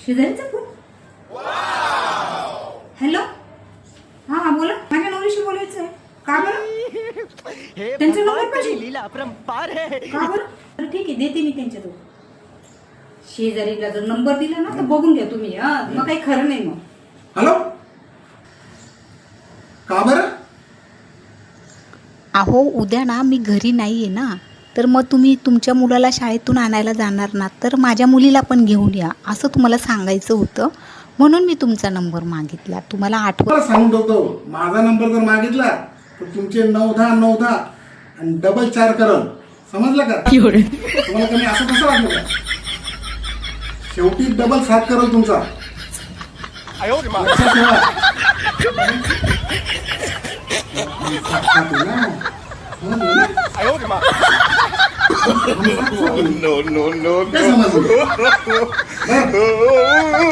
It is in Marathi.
शेजारीचा फोन. हॅलो, हा बोला, माझ्या नवरीशी बोलायचं आहे. का बरं? त्यांचा नंबर पाहिजे. लीला अपरंपार है. का बरं? तर ठीक आहे, देते मी त्यांच्याजवळ. शेजारीला जर नंबर दिला ना तर बघून घ्या तुम्ही. हा, मग काही खरं नाही मग. हॅलो, का बरं? अहो उद्या ना मी घरी नाही आहे ना, तर मग तुम्ही तुमच्या मुलाला शाळेतून आणायला जाणार ना, तर माझ्या मुलीला पण घेऊन या असं तुम्हाला सांगायचं होतं. म्हणून मी तुमचा नंबर मागितला. तुम्हाला आठवत मला सांगून ठेवतो, माझा नंबर जर मागितला तर तुमचे 9-10-9-10 आणि डबल 4 करल. समजलं का? तुम्हाला कमी असं कसं वाटलं का? शेवटी डबल 7 करल तुमचा. लक्षात ठेवा. 7 आहे ना? समजलं ना? No, no, no, काय समजलं? बरं.